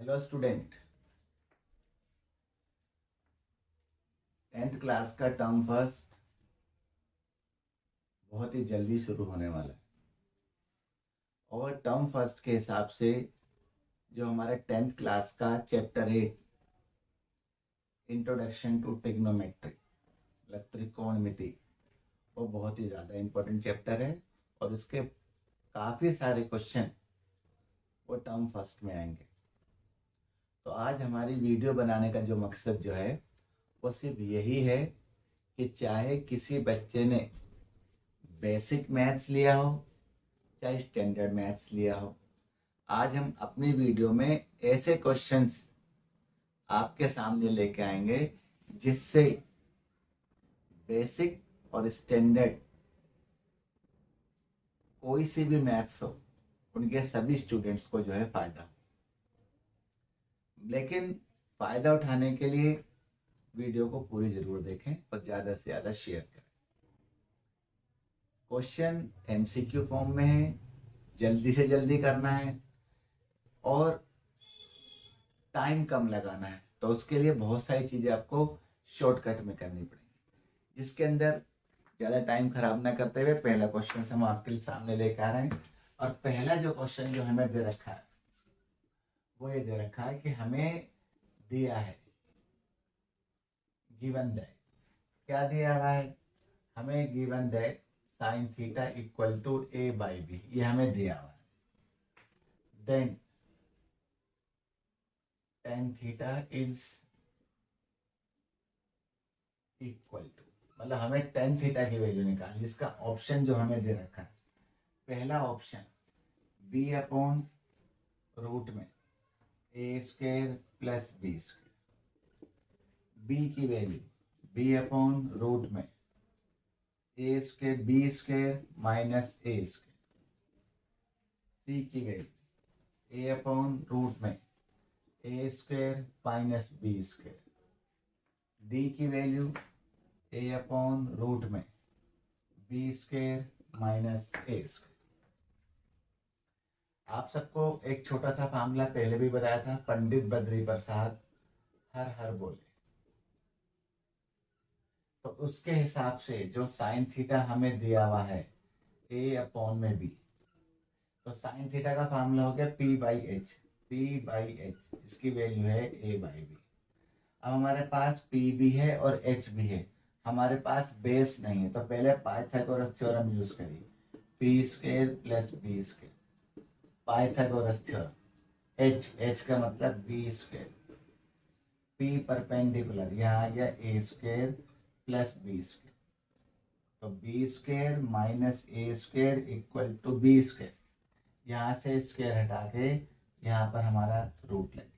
Hello student. 10th class का term first बहुत ही जल्दी शुरू होने वाला है और टर्म फर्स्ट के हिसाब से जो हमारे 10th क्लास का चैप्टर 8 इंट्रोडक्शन टू ट्रिग्नोमेट्री मतलब त्रिकोणमिति वो बहुत ही ज़्यादा इम्पोर्टेंट चैप्टर है और उसके काफ़ी सारे क्वेश्चन वो टर्म फर्स्ट में आएंगे। तो आज हमारी वीडियो बनाने का जो मकसद जो है वो सिर्फ यही है कि चाहे किसी बच्चे ने बेसिक मैथ्स लिया हो चाहे स्टैंडर्ड मैथ्स लिया हो, आज हम अपनी वीडियो में ऐसे क्वेश्चंस आपके सामने लेके आएंगे जिससे बेसिक और स्टैंडर्ड कोई सी भी मैथ्स हो उनके सभी स्टूडेंट्स को जो है फायदा हो। लेकिन फायदा उठाने के लिए वीडियो को पूरी जरूर देखें और ज़्यादा से ज़्यादा शेयर करें। क्वेश्चन एमसीक्यू फॉर्म में है, जल्दी से जल्दी करना है और टाइम कम लगाना है, तो उसके लिए बहुत सारी चीज़ें आपको शॉर्टकट में करनी पड़ेंगी, जिसके अंदर ज़्यादा टाइम खराब ना करते हुए पहला क्वेश्चन हम आपके सामने लेकर आ रहे हैं। और पहला जो क्वेश्चन जो हमें दे रखा है वो ये दे रखा है कि हमें दिया है, गिवन दैट, क्या दिया हुआ है, हमें given that sine theta equal to A by B, ये हमें दिया हुआ है। Then tan theta is equal to, मतलब हमें टेन थीटा की वैल्यू निकालनी, जिसका ऑप्शन जो हमें दे रखा है पहला ऑप्शन बी अपॉन रूट में A square plus B square, B की वैल्यू बी अपॉन रूट में A square B square minus A square, C की वैल्यू ए अपॉन रूट में A square minus B square, D की value A upon root में B square minus A square. आप सबको एक छोटा सा फार्मूला पहले भी बताया था, पंडित बद्री प्रसाद हर हर बोले, तो उसके हिसाब से जो साइन थीटा हमें दिया हुआ है ए अपॉन में बी, तो साइन थीटा का फार्मूला हो गया P by H, P by H इसकी वैल्यू है ए बाई बी। अब हमारे पास पी भी है और एच भी है, हमारे पास बेस नहीं है, तो पहले पाइथागोरस थ्योरम यूज करिए, P square plus B square, Pythagoras theorem, H H का मतलब बी स्क्वायर, पी परपेंडिकुलर यहाँ आ गया A square plus B square, तो B square minus A square equal to B square, यहाँ से स्क्वायर हटा के यहाँ पर हमारा रूट लग गया,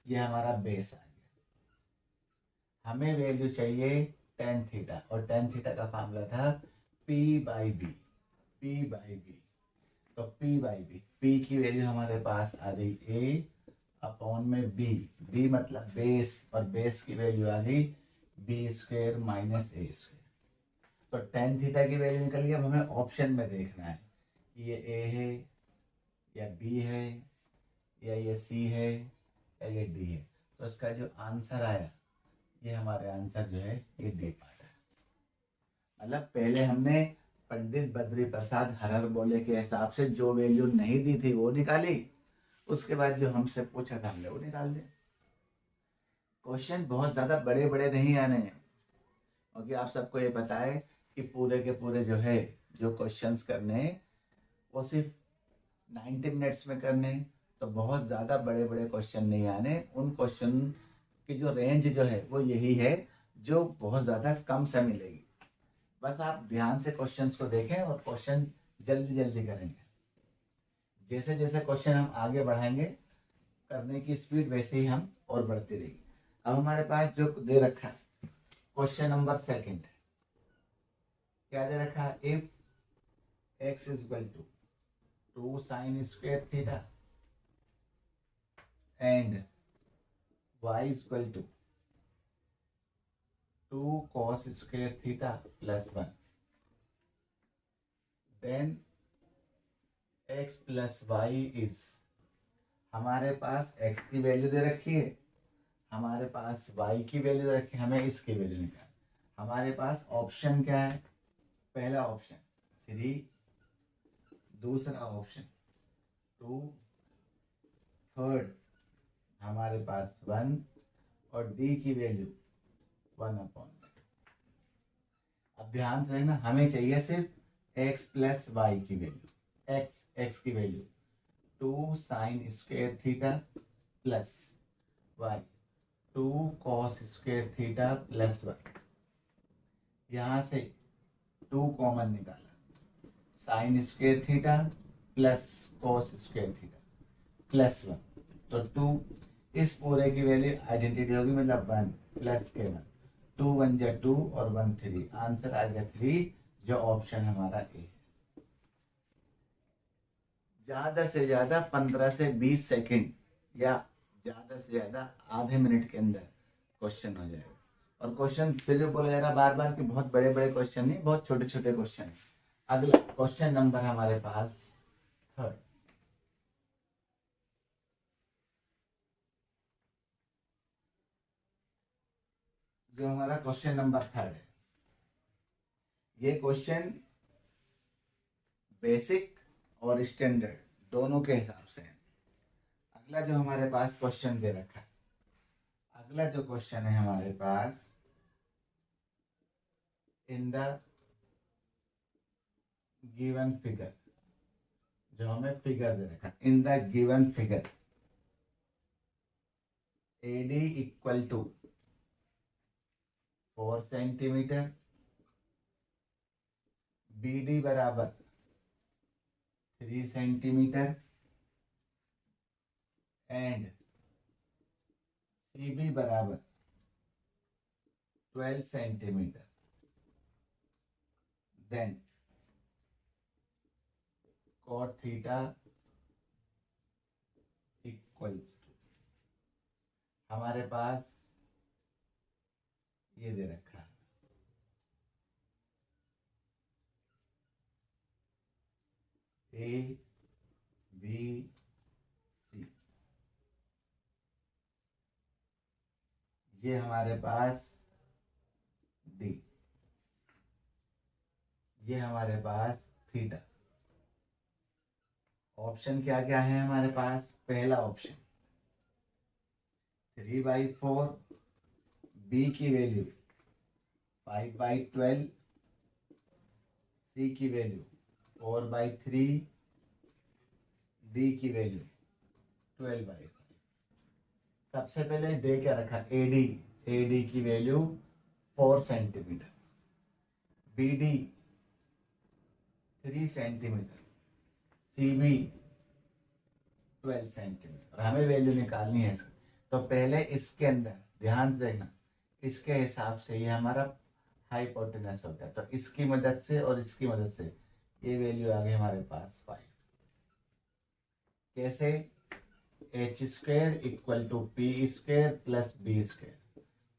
ये हमारा बेस आ गया। हमें वैल्यू चाहिए टेन थीटा और टेन थीटा का फार्मूला था P by B, P by B, तो पी बाई बी, पी की वैल्यू हमारे पास आ गई ए अपॉन में बी, बी मतलब बेस और बेस की वैल्यू आ गई B square minus A square, तो टेन थीटा की वैल्यू निकल गई। अब हमें ऑप्शन में देखना है कि ये ए है या बी है या ये सी है या ये डी है, तो इसका जो आंसर आया ये हमारे आंसर जो है ये डी पार्ट है। मतलब पहले हमने पंडित बद्री प्रसाद हरहर बोले के हिसाब से जो वैल्यू नहीं दी थी वो निकाली, उसके बाद जो हमसे पूछा था हमने वो निकाल दिया। क्वेश्चन बहुत ज्यादा बड़े बड़े नहीं आने हैं, क्योंकि आप सबको ये पता है कि पूरे के पूरे जो है जो क्वेश्चंस करने हैं वो सिर्फ 90 मिनट्स में करने हैं, तो बहुत ज़्यादा बड़े बड़े क्वेश्चन नहीं आने। उन क्वेश्चन की जो रेंज जो है वो यही है जो बहुत ज़्यादा कम से मिलेगी। बस आप ध्यान से क्वेश्चंस को देखें और क्वेश्चन जल्दी जल्दी करेंगे। जैसे जैसे क्वेश्चन हम आगे बढ़ाएंगे करने की स्पीड वैसे ही हम और बढ़ती रहेगी। अब हमारे पास जो दे रखा है क्वेश्चन नंबर सेकंड, क्या दे रखा है, if x is equal to 2 sin square theta and y is equal to 2 cos square theta plus 1, then x plus y is, हमारे पास x की वैल्यू दे रखी है, हमारे पास y की वैल्यू दे रखी है, हमें इसकी वैल्यू निकाल। हमारे पास ऑप्शन क्या है? पहला ऑप्शन 3, दूसरा ऑप्शन 2, थर्ड हमारे पास 1 और डी की वैल्यू 1/। अब ध्यान से देखना, हमें चाहिए सिर्फ x प्लस वाई की वैल्यू। x की value 2 sine square theta plus y 2 cos square theta plus 1। यहाँ से 2 कॉमन निकाला, sign square theta plus cos square theta plus 1, तो 2, इस पूरे की वैल्यू आइडेंटिटी होगी, मतलब 1 प्लस के 1, 2 1 जा 2 और 1 3, आंसर आ गया 3, जो ऑप्शन हमारा ए है। ज्यादा से ज्यादा 15 से 20 सेकंड या ज्यादा से ज्यादा आधे मिनट के अंदर क्वेश्चन हो जाएगा। और क्वेश्चन फिर बोला जा रहा बार बार कि बहुत बड़े बड़े क्वेश्चन नहीं, बहुत छोटे छोटे क्वेश्चन। अगला क्वेश्चन नंबर हमारे पास 3, जो हमारा क्वेश्चन नंबर 3 है। ये क्वेश्चन बेसिक और स्टैंडर्ड दोनों के हिसाब से है। अगला जो हमारे पास क्वेश्चन दे रखा है, अगला जो क्वेश्चन है हमारे पास, इन द गिवन फिगर, जो हमें फिगर दे रखा है, in the given figure AD equal to 4 centimetre, BD बराबर 3 सेंटीमीटर एंड CB बराबर 12 centimetre, then cot theta equals to, हमारे पास ये दे रखा है A B C, ये हमारे पास D, ये हमारे पास थीटा। ऑप्शन क्या क्या है हमारे पास? पहला ऑप्शन 3/4, बी की वैल्यू 5/12, सी की वैल्यू 4/3, डी की वैल्यू 12/5। सबसे पहले दे क्या रखा? एडी की value 4 centimetre, BD 3 centimetre, CB 12 centimetre. हमें वैल्यू निकालनी है इसकी, तो पहले इसके अंदर ध्यान से देखना, इसके हिसाब से ये हमारा हाइपोटेनस होता है, तो इसकी मदद से और इसकी मदद से ये वैल्यू आ गई हमारे पास 5। कैसे? H square equal to P square plus B square,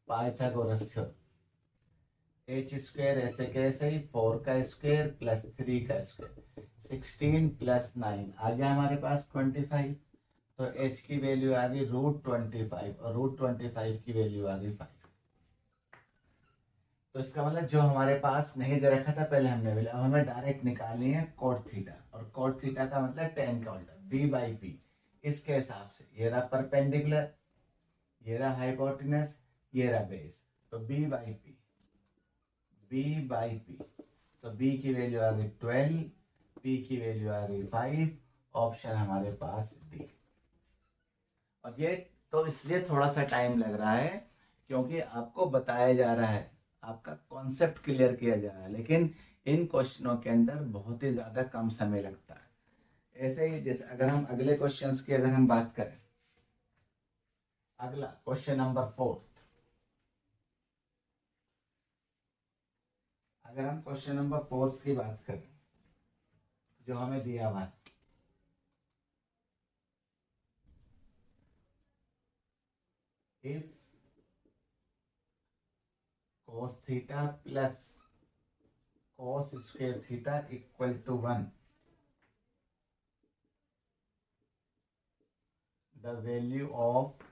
Pythagoras theorem. H square ऐसे कैसे ही 4 का स्क्वायर प्लस 3 का स्क्वायर, 16 प्लस 9 आ गया हमारे पास 25, तो h की वैल्यू आ गई √25 और √25 की वैल्यू आ गई 5। तो इसका मतलब जो हमारे पास नहीं दे रखा था पहले हमने वैल्यू, अब हमें डायरेक्ट निकालनी है cot थीटा, और cot थीटा का मतलब tan का उल्टा b/p। इसके हिसाब से ये रहा परपेंडिकुलर, ये रहा हाइपोटेनस, ये रहा बेस, तो b/p, तो b की वैल्यू आ गई 12, p की वैल्यू आ गई 5, ऑप्शन हमारे पास डी। और ये तो इसलिए थोड़ा सा टाइम लग रहा है क्योंकि आपको बताया जा रहा है, आपका कॉन्सेप्ट क्लियर किया जा रहा है, लेकिन इन क्वेश्चनों के अंदर बहुत ही ज्यादा कम समय लगता है। ऐसे ही जैसे अगर हम अगले क्वेश्चंस की अगर हम बात करें, अगला क्वेश्चन नंबर 4, अगर हम क्वेश्चन नंबर 4 की बात करें जो हमें दिया हुआ है, if cos theta plus cos square theta equal to 1, the value of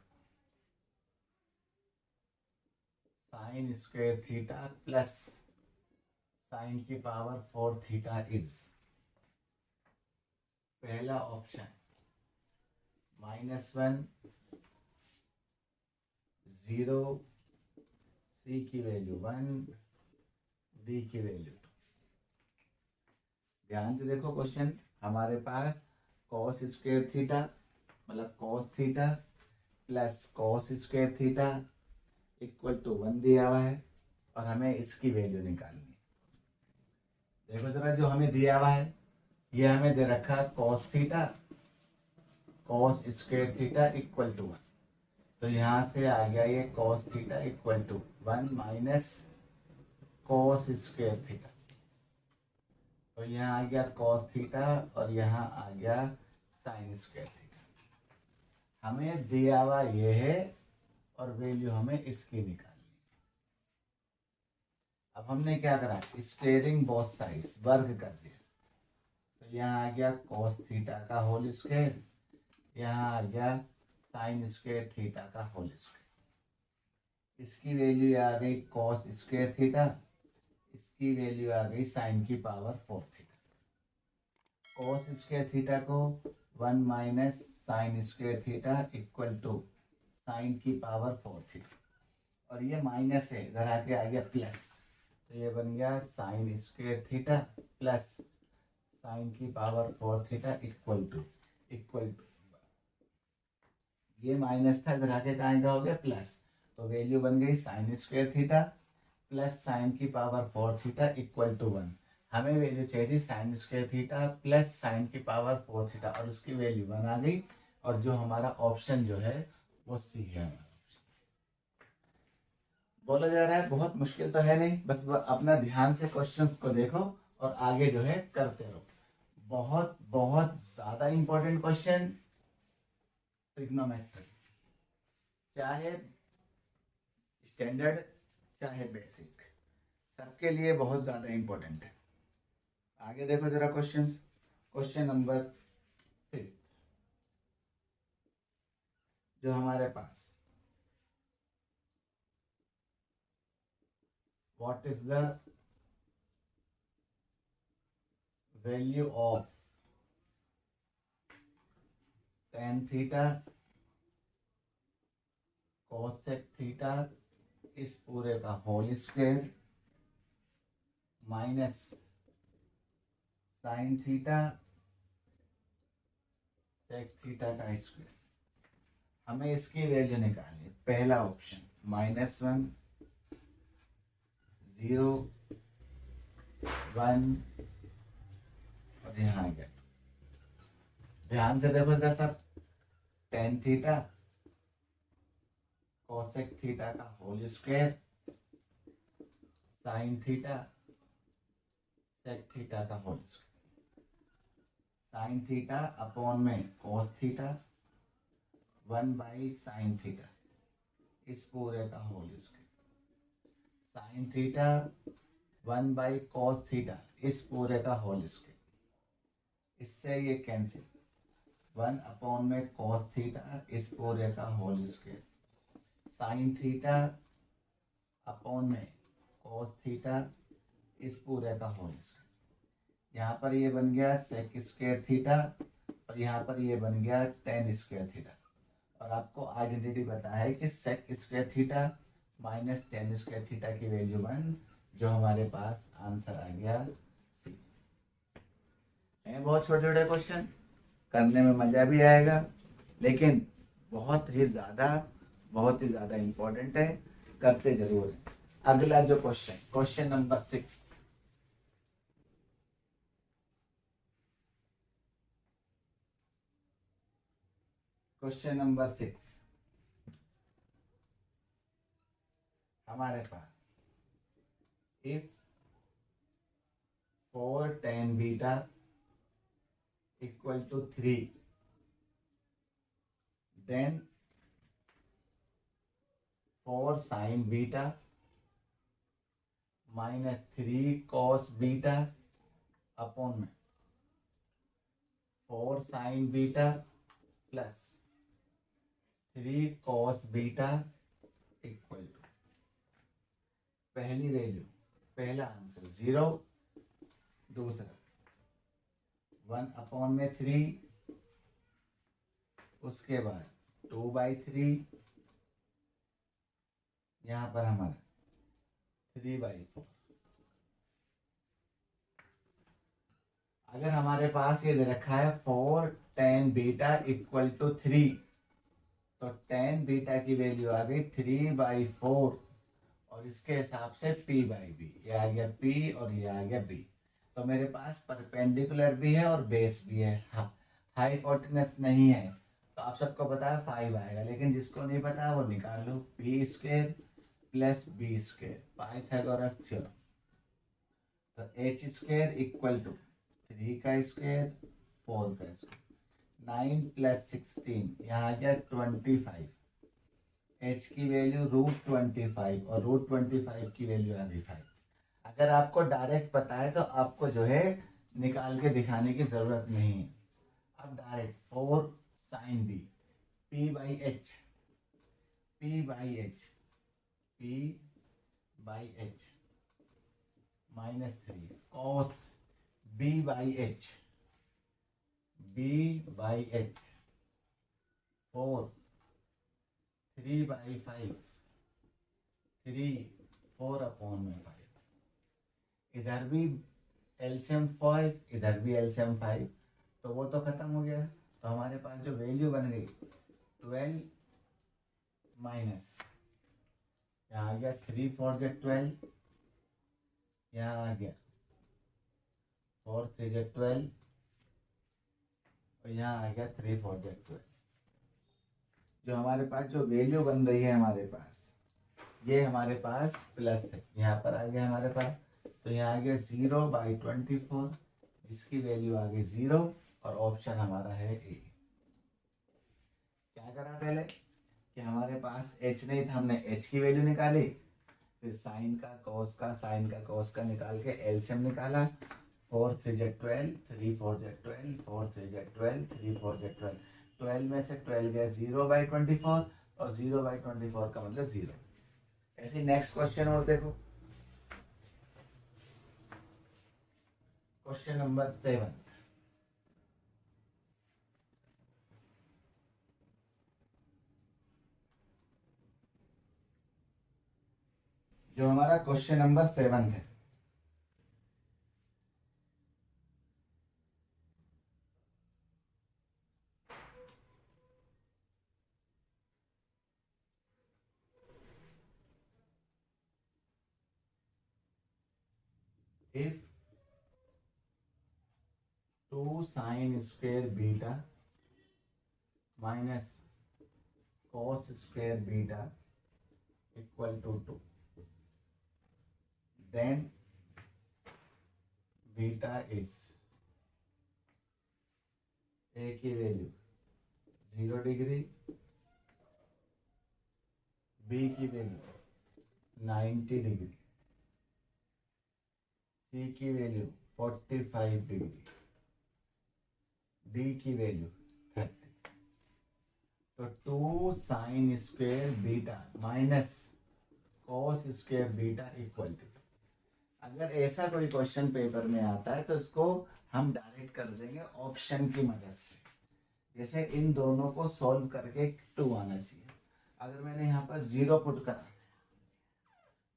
sine square theta plus sine की पावर 4 थीटा इज, पहला ऑप्शन -1, 0, सी की वैल्यू 1, डी की वैल्यू 2। ध्यान से देखो क्वेश्चन, हमारे पास कॉस स्क्वायर थीटा मतलब cos theta plus cos square theta equal to 1 दिया हुआ है और हमें इसकी वैल्यू निकालनी है। देखो जरा, जो हमें दिया हुआ है ये हमें दे रखा है cos theta cos square theta equal to 1, तो यहाँ से आ गया ये cos theta equal to 1 minus cos square theta, तो यहाँ आ गया कॉस थीटा और यहाँ आ गया साइन स्क्वायर थीटा। हमें दिया हुआ ये है और वैल्यू हमें इसकी निकालनी। अब हमने क्या करा, स्क्वेयरिंग बोथ साइड्स, वर्ग कर दिया, तो यहाँ आ गया कॉस थीटा का होल स्क्वायर, यहाँ आ गया साइन स्क्वायर थीटा का होल स्क्वायर। इसकी वैल्यू आ गई कॉस स्क्वायर थीटा, इसकी वैल्यू आ गई साइन की power 4 theta. Cos square theta को 1 minus sine square theta equal to sine की पावर 4 थीटा, और ये माइनस है इधर आके आ गया प्लस, तो ये बन गया sine square theta plus sine की पावर 4 थीटा इक्वल टू ये माइनस था इधर आके कहाँ हो गया प्लस, तो वैल्यू बन गई sign square theta plus sine की पावर 4 थीटा इक्वल टू 1। हमें वैल्यू चाहिए थी sign square theta plus sine की पावर 4 थीटा और उसकी वैल्यू 1 आ गई, और जो हमारा ऑप्शन जो है वो सी है हमारा। बोला जा रहा है बहुत मुश्किल तो है नहीं, बस अपना ध्यान से क्वेश्चंस को देखो और आगे जो है करते रहो। बहुत बहुत ज्यादा इंपॉर्टेंट क्वेश्चन ट्रिग्नोमेट्री, चाहे स्टैंडर्ड चाहे बेसिक, सबके लिए बहुत ज्यादा इंपॉर्टेंट है। आगे देखो जरा क्वेश्चंस। क्वेश्चन नंबर 5 जो हमारे पास, what is the value of tan theta cosec theta इस पूरे का whole square minus sine theta sec theta का स्क्वायर। हमें इसकी वैल्यू निकालनी है। पहला ऑप्शन -1, 0, 1 और यहाँ आ गया। ध्यान से देखो जरा सब, tan थीटा कोसेक थीटा का whole square sine theta sec theta का whole square, sine theta upon में cos theta 1 by sine theta इस पूरे का whole square, sine theta 1 by cos theta इस पूरे का होल स्क्वायर, इससे ये कैंसिल, 1 अपॉन में कॉस थीटा इस पूरे का whole square, sine theta upon में कॉस थीटा इस पूरे का होल स्क्वायर। यहाँ पर ये बन गया सेक स्क्वायर थीटा और यहाँ पर ये बन गया tan स्क्वायर थीटा, और आपको आइडेंटिटी पता है कि sec square theta minus tan square theta की वैल्यू 1, जो हमारे पास आंसर आ गया सी। बहुत छोटे छोटे क्वेश्चन, करने में मजा भी आएगा, लेकिन बहुत ही ज्यादा इंपॉर्टेंट है, करते जरूर है। अगला जो क्वेश्चन नंबर 6, क्वेश्चन नंबर 6 हमारे पास, if 4 tan beta equal to 3 then 4 sin beta minus 3 cos beta upon में 4 sin beta plus 3 cos beta equal to, पहली वैल्यू, पहला आंसर 0, दूसरा 1/3, उसके बाद 2/3, यहां पर हमारा 3/4। अगर हमारे पास ये दे रखा है 4 tan बीटा इक्वल टू 3, तो tan बीटा की वैल्यू आ गई 3/4, और इसके हिसाब से p/b, ये आ गया p और ये आ गया b। तो मेरे पास परपेंडिकुलर भी है और बेस भी है। हाँ, हाइपोटेनस नहीं है, तो आप सबको पता है 5 आएगा, लेकिन जिसको नहीं पता वो निकाल लो, p² plus b², Pythagoras theorem. तो h² इक्वल टू 3 का स्क्वायर 4 का स्क्वायर, 9 + 16, यहाँ आ गया 25, h की वैल्यू √25 और √25 की वैल्यू आ गई 5। अगर आपको डायरेक्ट पता है तो आपको जो है निकाल के दिखाने की जरूरत नहीं है। अब direct 4 sin b, p/h, p/h, p/h -3 cos b/h, b/h 4, 3/5, 3, 4/5। इधर भी एलसीएम 5, इधर भी एलसीएम 5, तो वो तो खत्म हो गया। तो हमारे पास जो वैल्यू बन गई 12 माइनस, यहाँ आ गया 3 4 × 12, यहाँ आ गया 4 3 × 12, और यहाँ आ गया 3 4 × 12। जो हमारे पास जो वैल्यू बन रही है हमारे पास, ये हमारे पास प्लस है, यहाँ पर आ गया हमारे पास, तो यहाँ आ गया 0/24, जिसकी वैल्यू आ गई 0, और ऑप्शन हमारा है ए। क्या करा पहले कि हमारे पास h नहीं था, हमने h की वैल्यू निकाली, फिर साइन का कॉस का, साइन का कॉस का निकाल के एलसीएम निकाला। 4 3 × 12, 3 4 × 12, 4 3 × 12, 3 4 × 12, 12 में से 12 गया 0/24, और 0/24 का मतलब 0। ऐसे नेक्स्ट क्वेश्चन और देखो, क्वेश्चन नंबर 7। जो हमारा क्वेश्चन नंबर 7 है, if 2 sin² beta minus cos² beta equal to 2, then beta is A की वैल्यू 0 डिग्री, बी की वैल्यू 90 डिग्री, सी की वैल्यू 45 डिग्री, डी की वैल्यू 30। तो 2 sin² beta minus cos² beta equal to, अगर ऐसा कोई question paper में आता है तो इसको हम डायरेक्ट कर देंगे ऑप्शन की मदद से। जैसे इन दोनों को सॉल्व करके 2 आना चाहिए। अगर मैंने यहाँ पर 0 पुट करा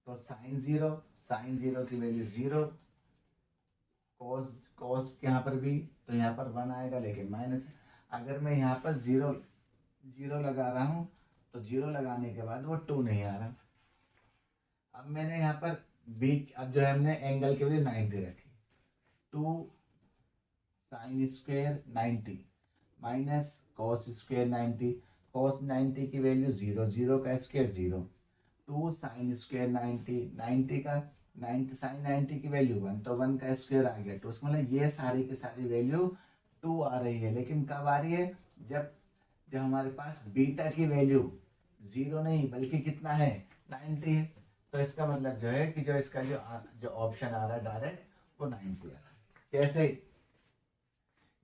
तो sin 0 की वैल्यू 0, cos यहाँ पर भी, तो यहाँ पर 1 आएगा, लेकिन माइनस। अगर मैं यहाँ पर 0 लगा रहा हूँ तो 0 लगाने के बाद वो 2 नहीं आ रहा। अब मैंने यहाँ पर बी, अब जो है हमने एंगल की वैल्यू 90 रखी, 2 sin² 90 माइनस cos² 90, cos 90 की वैल्यू 0, 0 का स्क्वायर 0, 2 sin² 90, 90 का 90 sin 90 की वैल्यू 1, तो 1 का स्क्वायर आ गया 2। उसमें मतलब ये सारी की सारी वैल्यू 2 आ रही है, लेकिन कब आ रही है? जब हमारे पास बीटा की वैल्यू 0 नहीं बल्कि कितना है, 90 है। तो इसका मतलब जो है कि जो इसका जो ऑप्शन आ रहा है डायरेक्ट वो 90 आ रहा है। कैसे?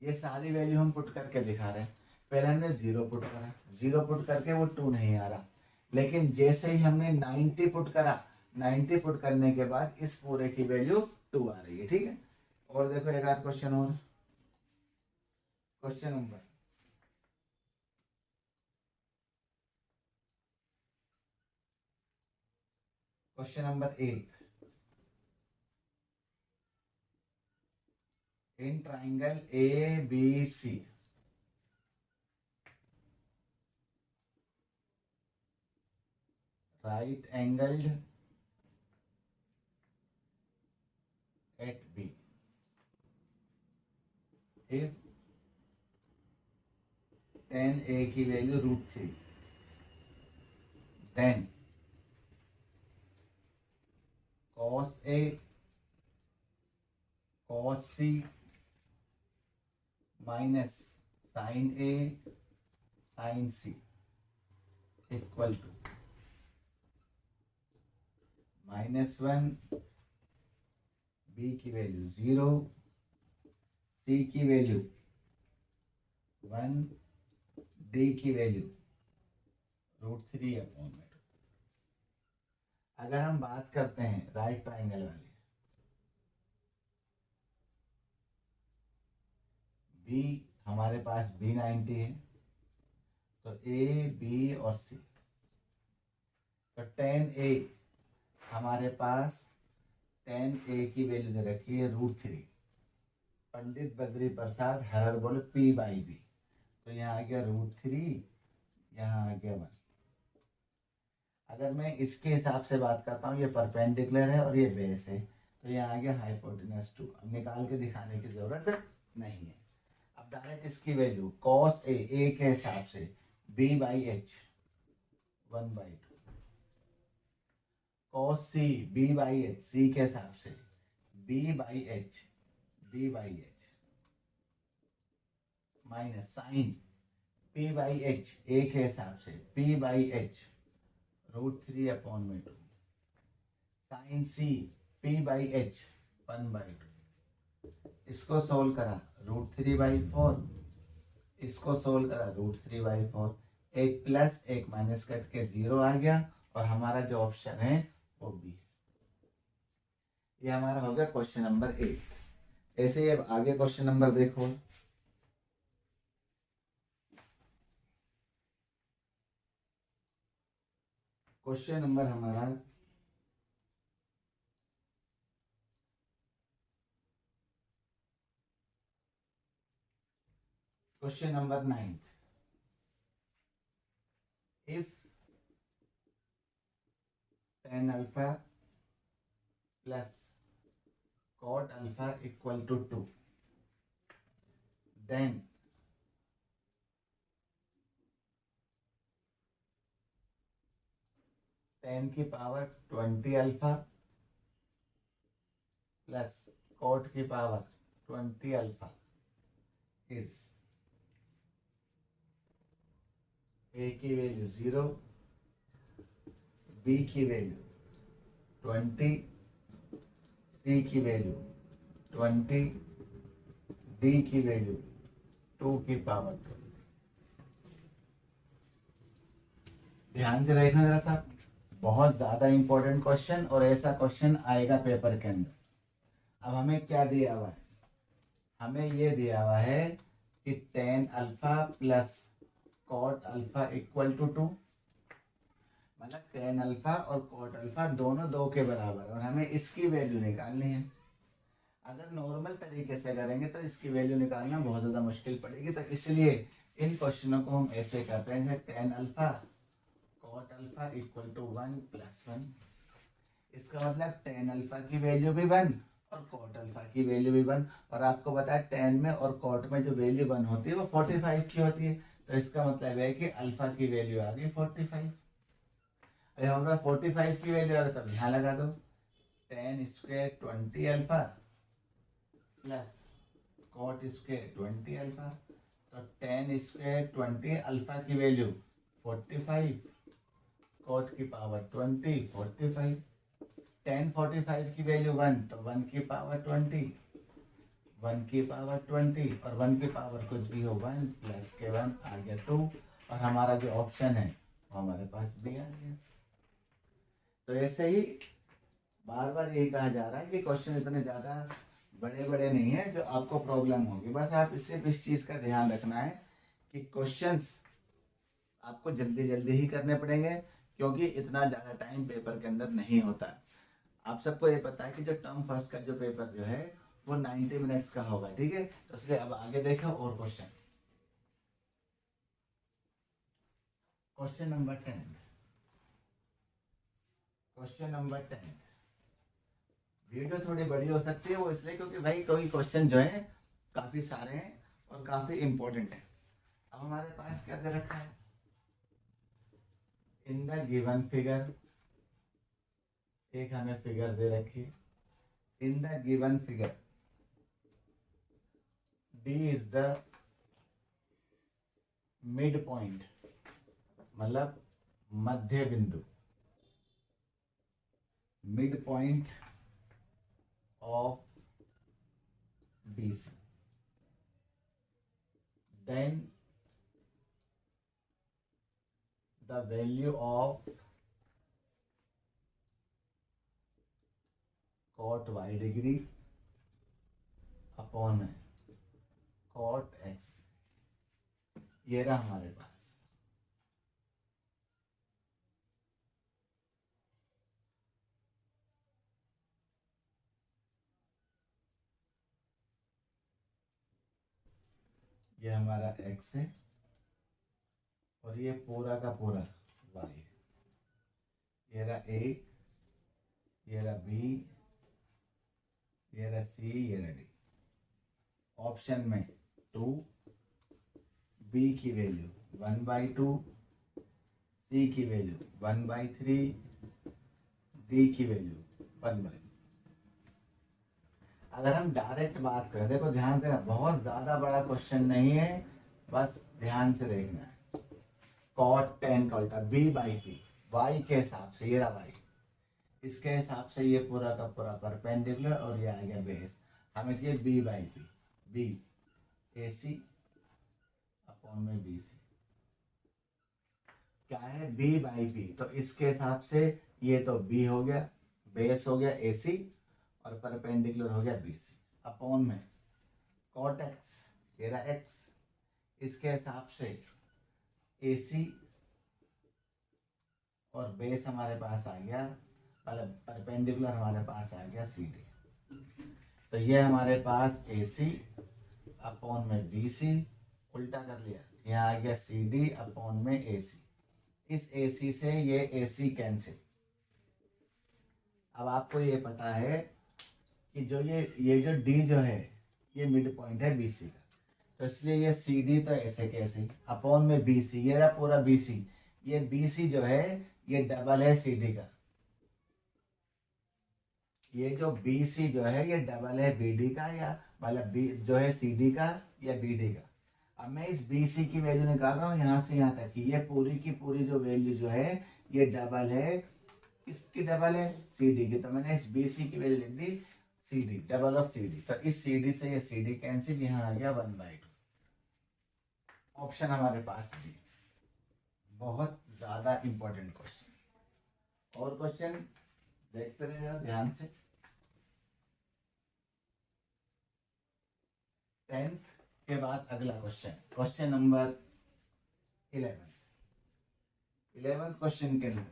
ये सारी वैल्यू हम पुट करके दिखा रहे हैं। पहले हमने 0 पुट करा, 0 पुट करके वो 2 नहीं आ रहा, लेकिन जैसे ही हमने 90 पुट करा, 90 पुट करने के बाद इस पूरे की वैल्यू 2 आ रही है। ठीक है, और देखो एक आध क्वेश्चन और, question number 8, in triangle A B C right angled at B, if tan A की value √3, then cos A cos C minus sin A sin C equal to -1, B की वैल्यू 0, C की value 1, D की value √3/2। अगर हम बात करते हैं right triangle वाली, B हमारे पास B90 है, तो A B और C, तो tan A हमारे पास tan A की वैल्यू दे रखी है √3, पंडित बद्री प्रसाद हर बोले P/B, तो यहाँ आ गया √3, यहाँ आ गया 1। अगर मैं इसके हिसाब से बात करता हूँ, ये परपेंडिकुलर है और ये बेस है, तो यहाँ आ गया हाइपोटेनस 2। अब निकाल के दिखाने की जरूरत नहीं है। अब डायरेक्ट इसकी वैल्यू cos A के हिसाब से B/H 1/2, cos C B/H C के हिसाब से B/H minus sin P/H A के हिसाब से P/H √3/2, sin C P/H 1/2। इसको सोल्व करा √3/4, इसको सोल्व करा √3/4, एक प्लस एक माइनस कट के 0 आ गया, और हमारा जो ऑप्शन है वो बी। ये हमारा हो गया क्वेश्चन नंबर 8। ऐसे ही अब आगे क्वेश्चन नंबर देखो, क्वेश्चन नंबर हमारा question number 9, if tan alpha plus cot alpha equal to 2, then tan की पावर 20 अल्फा प्लस cot की पावर 20 अल्फा is A की वैल्यू 0, B की वैल्यू 20, C की वैल्यू 20, D की वैल्यू 2 की power 20। ध्यान से देखना जरा सा, बहुत ज्यादा इंपॉर्टेंट क्वेश्चन, और ऐसा क्वेश्चन आएगा पेपर के अंदर। अब हमें क्या दिया हुआ है, हमें ये दिया हुआ है कि tan alpha plus cot alpha equal to 2, मतलब tan अल्फा और cot अल्फा दोनों 2 के बराबर, और हमें इसकी वैल्यू निकालनी है। अगर नॉर्मल तरीके से करेंगे तो इसकी वैल्यू निकालना बहुत ज़्यादा मुश्किल पड़ेगी, तो इसलिए इन क्वेश्चनों को हम ऐसे करते हैं, tan alpha cot alpha equal to 1 + 1। इसका मतलब tan अल्फा की वैल्यू भी 1 और cot अल्फा की वैल्यू भी 1, और आपको बताया tan में और cot में जो वैल्यू 1 होती है वो 45 की होती है, तो इसका मतलब है कि अल्फा की वैल्यू आ गई 45। अरे हमारा 45 की वैल्यू आ रहा, तब यहाँ लगा दो tan square 20 alpha plus cot square 20 alpha, तो tan स्क्वायर 20 अल्फा की वैल्यू 45, cot की पावर 20 45, tan 45 की वैल्यू 1, तो 1 की पावर 20, 1 की पावर 20 और 1 की पावर कुछ भी हो 1 प्लस के 1 आ गया 2 और हमारा जो ऑप्शन है वो हमारे पास बी आ गया। तो ऐसे ही बार बार यही कहा जा रहा है कि क्वेश्चन इतने ज़्यादा बड़े बड़े नहीं है जो आपको प्रॉब्लम होगी, बस आप सिर्फ इस चीज़ का ध्यान रखना है कि क्वेश्चंस आपको जल्दी जल्दी ही करने पड़ेंगे क्योंकि इतना ज़्यादा टाइम पेपर के अंदर नहीं होता। आप सबको ये पता है कि जो टर्म फर्स्ट का जो पेपर जो है वो 90 मिनट्स का होगा, ठीक है। तो इसलिए अब आगे देखो और question. Question number 10, question number 10। Video थोड़ी बड़ी हो सकती है, वो इसलिए क्योंकि भाई कोई क्वेश्चन जो है काफी सारे हैं और काफी इंपॉर्टेंट है। अब हमारे पास क्या दे रखा है, इन द गिवन फिगर, एक हमें फिगर दे रखी है, in the given figure D is the mid point, मतलब मध्य बिंदु, mid point of BC, then the value of cot y degree upon cot x, ये रहा हमारे पास। ये हमारा x है और ये पूरा का पूरा y है। ये रहा A, ये रहा B, ये रहा C, ये रहा D। ऑप्शन में 2, B की वैल्यू 1/2, C की वैल्यू 1/3, D की वैल्यू 1/2। अगर हम डायरेक्ट बात करें, देखो ध्यान देना, बहुत ज्यादा बड़ा क्वेश्चन नहीं है, बस ध्यान से देखना है। कॉट 10 का उल्टा B/P, y के हिसाब से, ये रहा y, इसके हिसाब से ये पूरा का पूरा परपेंडिकुलर और ये आ गया बेस। हमें चाहिए B/P, B AC अपॉन में BC। क्या है B/P, तो इसके हिसाब से ये तो B हो गया, बेस हो गया AC और परपेंडिकुलर हो गया BC अपॉन में cot x, ये रहा x, इसके हिसाब से AC और बेस हमारे पास आ गया, मतलब परपेंडिकुलर हमारे पास आ गया CD। तो ये हमारे पास AC अपॉन में BC, उल्टा कर लिया, यहाँ आ गया CD अपॉन में AC। इस AC से ये AC कैंसिल। अब आपको ये पता है कि जो ये जो D जो है ये मिड पॉइंट है BC का, तो इसलिए ये CD तो ऐसे कैसे अपॉन में BC, ये रहा पूरा BC, ये BC जो है ये डबल है CD का, ये जो BC जो है ये डबल है BD का, या मतलब जो है CD का या BD का। अब मैं इस BC की वैल्यू निकाल रहा हूँ यहाँ से यहाँ तक की, ये पूरी की पूरी जो वैल्यू जो है ये डबल है, इसकी डबल है CD की, तो मैंने इस BC की वैल्यू लिख दी CD, डबल ऑफ CD। तो इस CD से ये CD कैंसिल, यहाँ आ गया 1/2। ऑप्शन हमारे पास भी, बहुत ज्यादा इंपॉर्टेंट क्वेश्चन। और क्वेश्चन देखते रहिए ध्यान से। 10th के बाद अगला question, question number 11th question के अंदर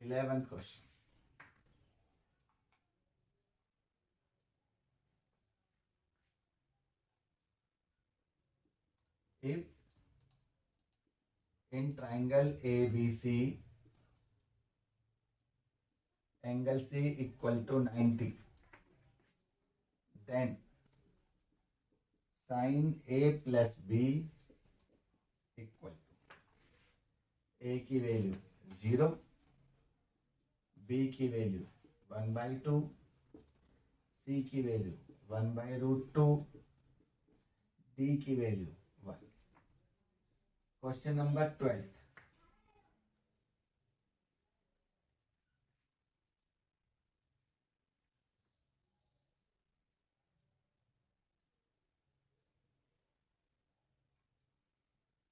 question, if in triangle ABC angle C equal to 90, then sin A plus B equal to A की वैल्यू 0, B की वैल्यू 1/2, C की वैल्यू 1/√2, D की value 1। Question number 12,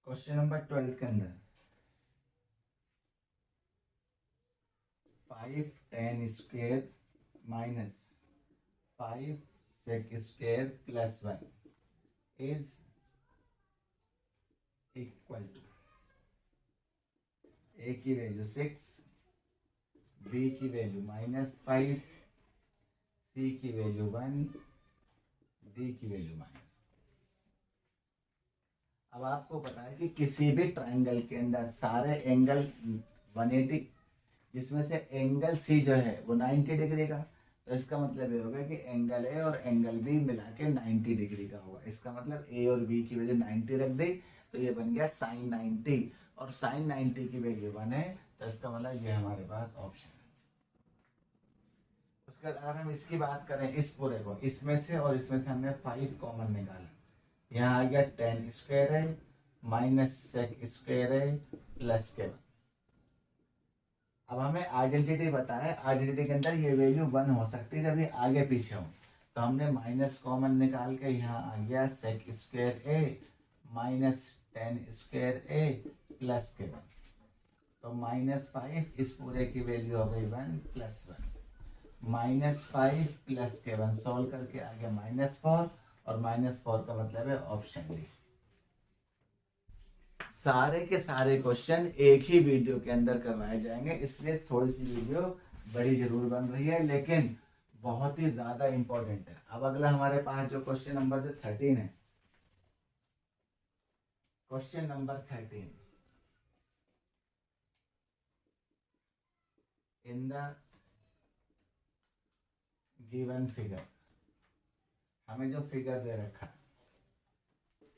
question number 12 के अंदर 5 tan square minus 5 sec square plus 1 is equal to A की value 6, B की value -5, C की value 1, D की वैल्यू -। अब आपको पता है कि किसी भी ट्राइंगल के अंदर सारे एंगल 180, जिसमें से एंगल सी जो है वो 90 डिग्री का, तो इसका मतलब ये होगा कि एंगल ए और एंगल बी मिला के 90 डिग्री का होगा। इसका मतलब ए और बी की वैल्यू 90 रख दी तो ये बन गया sin 90, और sin 90 की वैल्यू 1 है, तो इसका मतलब ये हमारे पास ऑप्शन है। उसके बाद अगर हम इसकी बात करें इस पूरे को, इसमें से और इसमें से हमने 5 कॉमन निकाला, यहाँ आ गया tan स्क्वायर है माइनस sec स्क्वायर है प्लस के। अब हमें आइडेंटिटी बताया, आइडेंटिटी के अंदर ये वैल्यू 1 हो सकती है जब ये आगे पीछे हो, तो हमने माइनस कॉमन निकाल के यहाँ आ गया sec square A minus tan square A plus के 1, तो -5 इस पूरे की वैल्यू हो गई 1 प्लस 1, -5 प्लस के 1 सॉल्व करके आ गया -4, और -4 का मतलब है ऑप्शन डी। सारे के सारे क्वेश्चन एक ही वीडियो के अंदर करवाए जाएंगे, इसलिए थोड़ी सी वीडियो बड़ी जरूर बन रही है लेकिन बहुत ही ज्यादा इंपॉर्टेंट है। अब अगला हमारे पास जो क्वेश्चन नंबर जो 13 है, question number 13, in the given figure, हमें जो फिगर दे रखा है,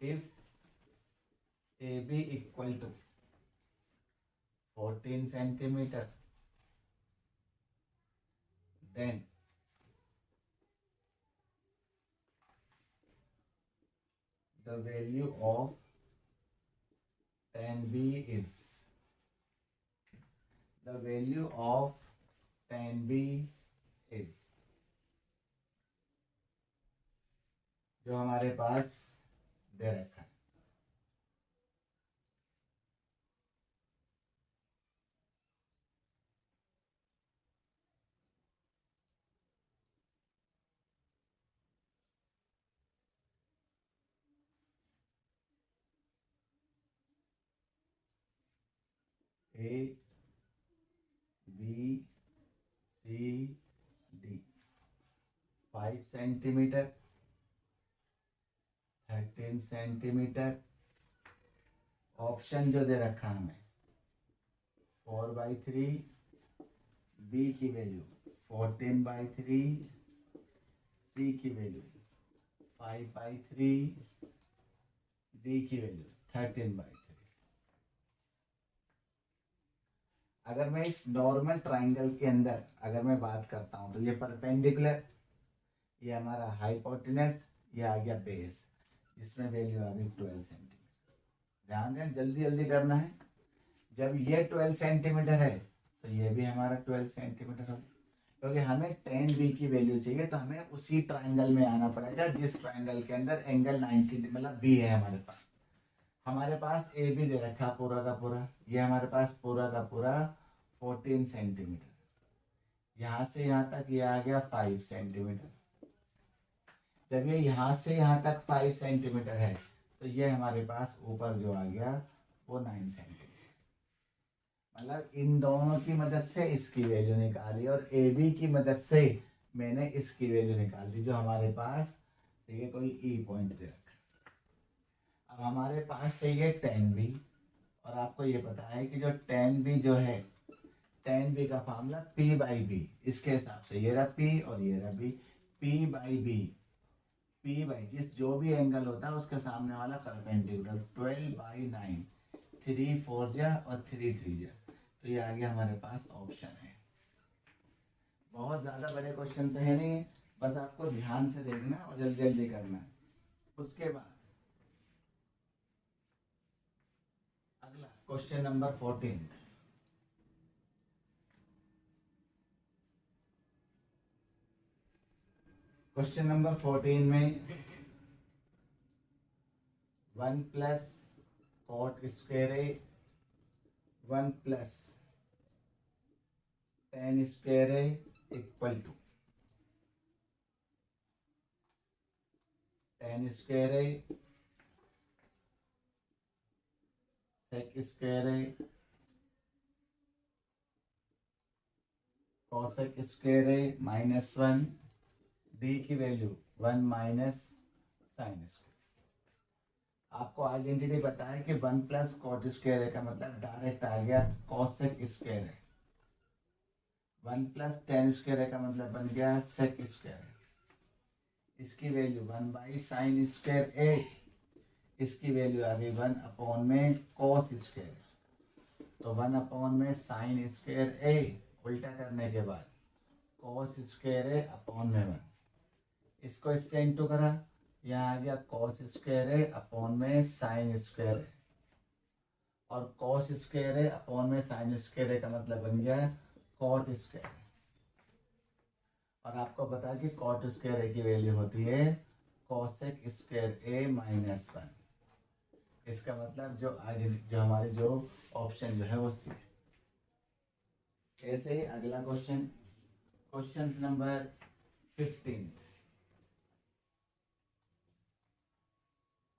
if AB equal to 14 centimetre, then the value of tan B is, the value of tan B is, जो हमारे पास दे रखा है, A B C D 5 centimetre, 13 centimetre, option जो दे रखा हमें 4/3, बी की वैल्यू 14/3, सी की वैल्यू 5/3, डी की वैल्यू 13/3। अगर मैं इस नॉर्मल ट्राइंगल के अंदर अगर मैं बात करता हूं तो ये परपेंडिकुलर, ये हमारा हाइपोटेनस, ये आ गया बेस, जिसमें वैल्यू आ गई 12 सेंटीमीटर। ध्यान दें, जल्दी जल्दी करना है। जब ये 12 सेंटीमीटर है तो ये भी हमारा 12 सेंटीमीटर होगा, क्योंकि हमें tan b की वैल्यू चाहिए, तो हमें उसी ट्राइंगल में आना पड़ेगा जिस ट्राइंगल के अंदर एंगल 90 मतलब b है हमारे पास। हमारे पास ए बी दे रखा पूरा का पूरा, ये हमारे पास पूरा का पूरा 14 सेंटीमीटर, यहाँ से यहाँ तक ये आ गया 5 सेंटीमीटर। जब ये यहाँ से यहाँ तक 5 सेंटीमीटर है तो ये हमारे पास ऊपर जो आ गया वो 9 सेंटीमीटर। मतलब इन दोनों की मदद से इसकी वैल्यू निकाली और ए बी की मदद से मैंने इसकी वैल्यू निकाल दी, जो हमारे पास ये कोई ई पॉइंट दे रखा। अब हमारे पास चाहिए tan b, और आपको ये पता है कि जो tan b जो है, tan b का फार्मूला p/b, इसके हिसाब से ये रहा p और ये रहा b, p/b, p/ जिस जो भी एंगल होता है उसके सामने वाला परपेंडिकुलर, 12/9, 3 4 जा और 3 3 जा, तो ये आ गया हमारे पास ऑप्शन है। बहुत ज्यादा बड़े क्वेश्चन तो है नहीं, बस आपको ध्यान से देखना और जल्दी जल्दी करना है। उसके बाद अगला क्वेश्चन नंबर 14, क्वेश्चन नंबर 14 में 1 plus cot square A 1 plus tan square A equal to tan square A sec square A cosec square A minus 1 D की वैल्यू 1 माइनस साइन स्क्वायर। आपको आइडेंटिटी पता है कि 1 प्लस कॉट स्क्वायर ए का मतलब direct आ गया cosec square है। 1 plus tan square ए का मतलब बन गया सेक स्क्वायर। इसकी वैल्यू 1 बाई साइन स्क्वायर ए, इसकी वैल्यू आ गई 1 अपॉन में कॉस स्क्वायर, तो 1 अपॉन में साइन स्क्वायर ए, उल्टा करने के बाद कॉस स्क्वायर ए अपॉन में 1, इसको इससे इंटू करा, यहाँ आ गया कॉस स्क्वायर ए अपॉन में साइन स्क्वायर ए, और कॉस स्क्वायर ए अपॉन में साइन स्क्वायर ए का मतलब बन गया कॉट स्क्वायर। और आपको पता है कि कॉट स्क्वायर ए की वैल्यू होती है कॉसेक स्क्वायर ए माइनस 1। इसका मतलब जो हमारे जो ऑप्शन जो है वो सी है। ऐसे ही अगला question, question number 15।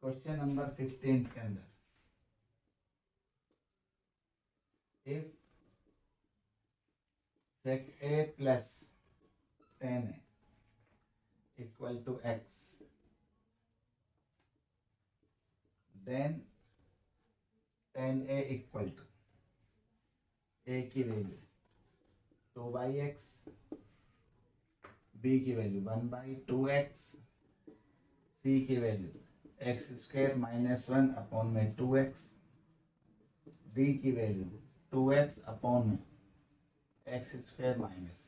Question number 15 के अंदर if sec a plus tan a equal to x, then tan a equal to a की वैल्यू 2 बाई एक्स, b की वैल्यू 1 बाई 2x, c की value x square minus 1 upon में 2x, d की value 2x upon में x square minus.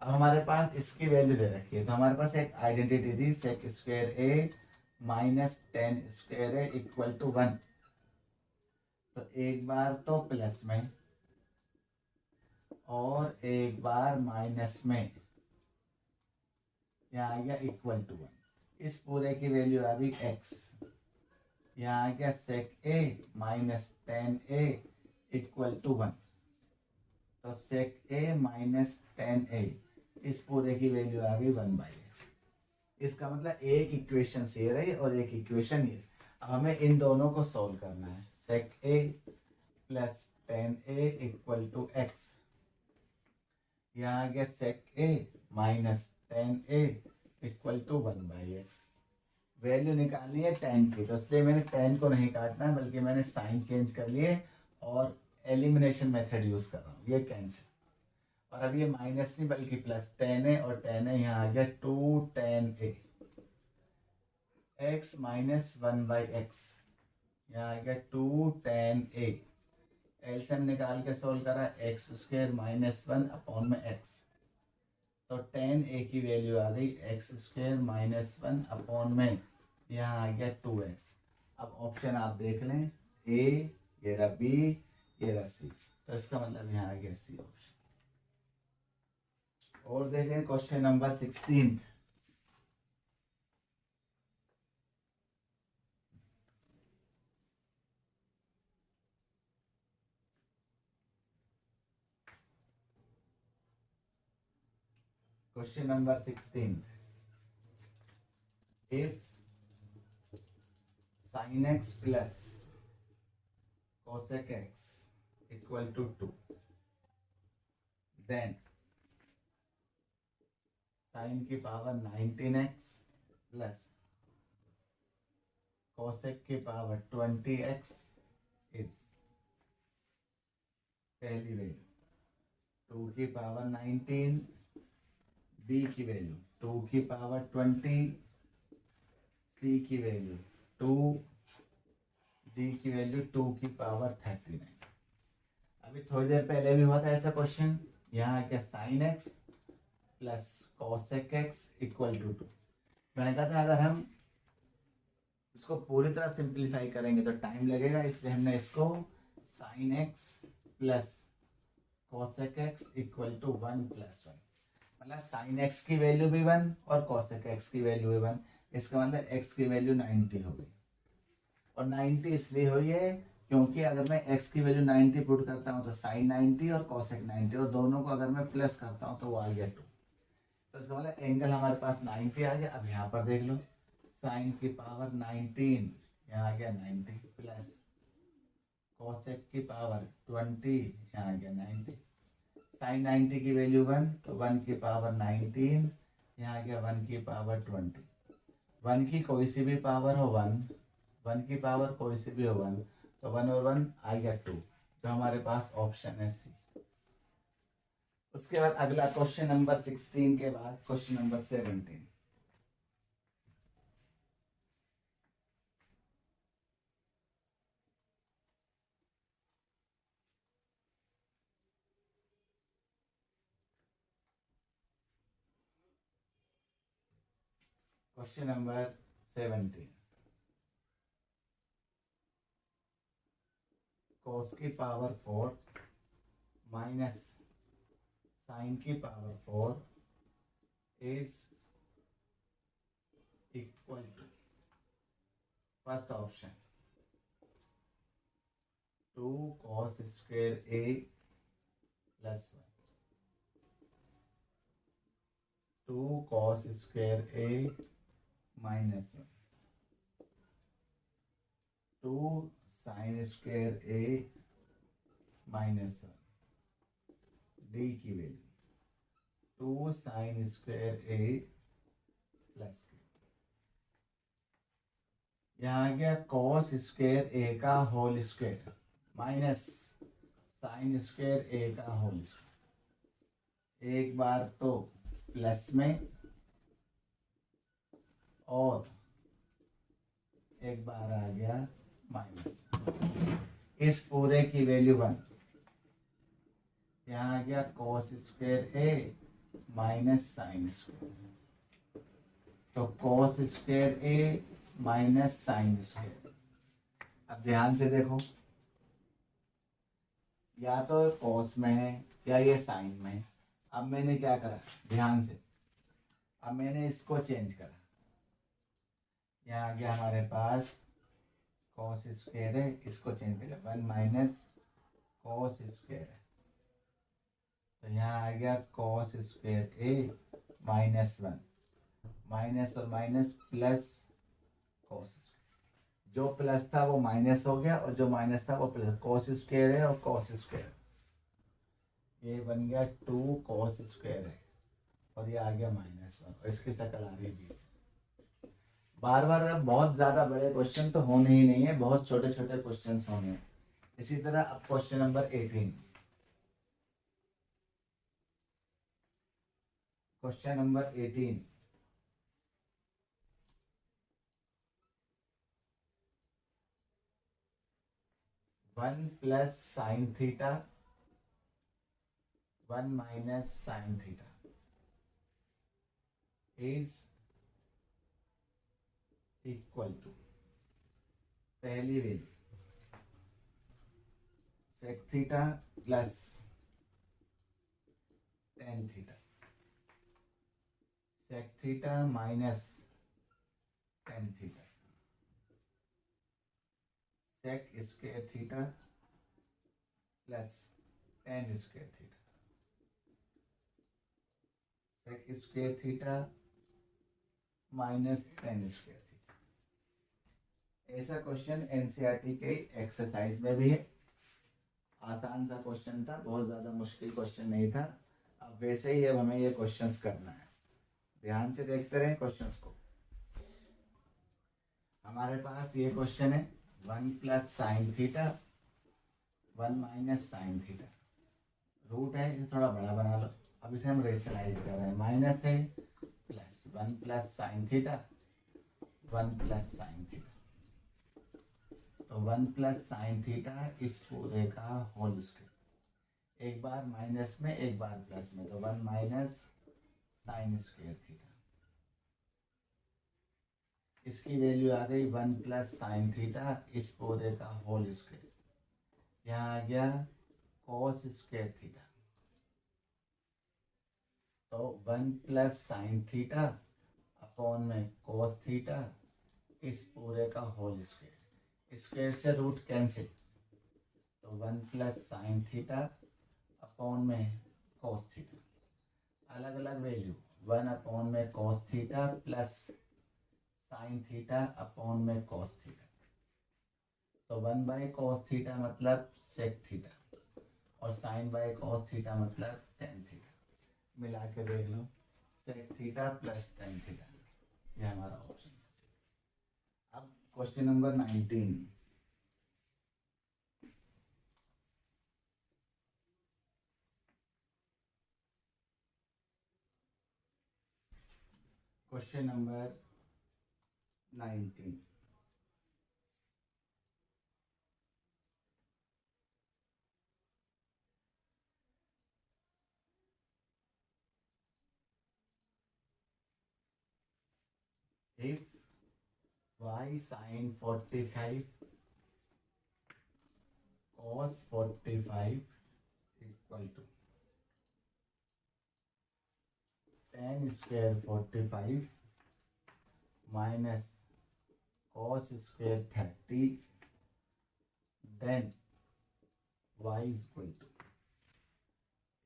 अब हमारे पास इसकी value दे रखी है, तो हमारे पास एक आइडेंटिटी थी sec square A minus tan square A equal to 1। तो एक बार तो प्लस में और एक बार माइनस में, यहाँ आ गया इक्वल टू 1। इस पूरे की वैल्यू आ गई x, यहाँ आ गया sec A minus tan A equal to 1। तो सेक ए माइनस टेन ए, इस पूरे की वैल्यू आ गई 1 बाई एक्स। इसका मतलब एक इक्वेशन ये रही और एक इक्वेशन ये। अब हमें इन दोनों को सॉल्व करना है। Sec A plus tan A equal to x, यहाँ आ गया sec A minus tan A equal to 1 by x. Value निकालनी है टेन की, तो इसलिए मैंने टेन को नहीं काटना है, बल्कि मैंने साइन चेंज कर लिए और एलिमिनेशन मेथड यूज कर रहा हूँ, ये कैंसिल। और अब ये माइनस नहीं बल्कि प्लस टेन है, और टेन है यहाँ आ गया 2 ten A, x minus 1 by x, यहाँ आ गया 2 टेन ए। एलसीएम निकाल के सोल्व करा, एक्स स्क्वायर माइनस 1 अपॉन में एक्स, तो टेन ए की वैल्यू आ गई एक्स स्क्वायर माइनस 1 अपॉन में, यहाँ आ गया 2x। अब ऑप्शन आप देख लें, ए, ये रहा बी, ये रहा सी, तो इसका मतलब यहाँ आ गया सी ऑप्शन। और देखें question number 16। Question number 16, if sin x plus cosec x equal to 2, then sin की पावर 19x प्लस cosec की पावर 20x इज, पहली वैल्यू 2 की पावर 19, b की वैल्यू 2 की पावर 20, c की वैल्यू 2, d की वैल्यू 2 की पावर 39। अभी थोड़ी देर पहले भी हुआ था ऐसा क्वेश्चन, यहाँ क्या sine x plus cosec x equal to 2। मैंने कहा था अगर हम इसको पूरी तरह सिंप्लीफाई करेंगे तो टाइम लगेगा, इसलिए हमने इसको sine x plus cosec x equal to 1 plus 1, मतलब साइन एक्स की वैल्यू भी 1 और कॉसेक एक्स की वैल्यू भी 1, इसका मतलब एक्स की वैल्यू 90 हो गई। और 90 इसलिए हुई है क्योंकि अगर मैं x की वैल्यू 90 पुट करता हूँ तो साइन 90 और कॉसेक 90, और दोनों को अगर मैं प्लस करता हूँ तो वो आ गया 2। तो इसका मतलब एंगल हमारे पास 90 आ गया। अब यहाँ पर देख लो, साइन की पावर 19, यहाँ आ गया 90, प्लस कॉसेक की पावर 20, यहाँ आ गया 90। साइन 90 की वैल्यू 1, तो 1 की पावर 19, यहाँ आ गया 1 की पावर 20। 1 की कोई सी भी पावर हो 1, 1 की पावर कोई सी भी हो 1, तो 1 और 1 आ गया 2, तो हमारे पास ऑप्शन है सी। उसके बाद अगला क्वेश्चन नंबर 16 के बाद question number 17। Question number 17, cos की पावर 4 माइनस साइन की power 4 is equal to, first option 2 cos square a plus 1, 2 cos square a minus 1, 2 sine square a minus 1, D की value 2 sine square a plus के, यहाँ आ गया cos square a का whole square minus sine square a का whole square, एक बार तो प्लस में और एक बार आ गया माइनस। इस पूरे की वैल्यू 1, यहाँ आ गया cos square a minus sine square, तो cos square a minus sine square. अब ध्यान से देखो, या तो cos में है या ये साइन में है। अब मैंने क्या करा, ध्यान से, अब मैंने इसको चेंज करा, यहाँ आ गया हमारे पास cos स्क्वायर है, इसको चेंज कर 1 माइनस cos स्क्वायर है, तो यहाँ आ गया cos square a minus 1, minus और माइनस प्लस cos, जो प्लस था वो माइनस हो गया और जो माइनस था वो प्लस, cos स्क्वायर है और cos स्क्वायर, ये बन गया 2 cos स्क्वायर है और ये आ गया माइनस 1, और इसकी शक्ल आ रही है 20। बार बार बहुत ज्यादा बड़े क्वेश्चन तो होने ही नहीं है, बहुत छोटे छोटे क्वेश्चन होने हैं। इसी तरह अब question number 18, question number 18, one plus sine theta 1 minus sine theta is equal to, पहली value sec theta plus tan theta, sec theta minus tan theta, sec square theta plus tan square theta, sec square theta minus tan square theta. ऐसा question NCERT के exercise में भी है। आसान सा question था, बहुत ज़्यादा मुश्किल क्वेश्चन नहीं था। अब वैसे ही अब हमें ये क्वेश्चंस करना है, ध्यान से देखते रहें क्वेश्चंस को। हमारे पास ये क्वेश्चन है 1 plus sine theta 1 minus sine theta, root है इसे थोड़ा बड़ा बना लो। अब इसे हम रेशनलाइज कर रहे हैं, माइनस है plus 1 plus sine theta 1 plus sine theta, तो 1 प्लस साइन थीटा इस पूरे का होल स्क्वायर, एक बार माइनस में एक बार प्लस में, तो 1 माइनस साइन स्क्वायर थीटा, इसकी वैल्यू आ गई 1 प्लस साइन थीटा इस पूरे का होल स्क्वायर, यहाँ आ गया cos स्क्वायर थीटा, तो 1 प्लस साइन थीटा अपॉन में cos थीटा इस पूरे का होल स्क्वायर, स्क्वायर से रूट कैंसिल, तो 1 प्लस साइन थीटा अपॉन में कॉस थीटा, अलग अलग वैल्यू, 1 अपॉन में cos theta plus sine theta upon में कॉस थीटा, तो 1 बाई कॉस थीटा मतलब सेक थीटा और साइन बाई कॉस थीटा मतलब टेन थीटा, मिला के देख लो, sec theta plus tan theta, ये हमारा ऑप्शन। अब question number 19, question number 19, if y sin 45 cos 45 equal to tan square 45 minus cos square 30, then y is equal to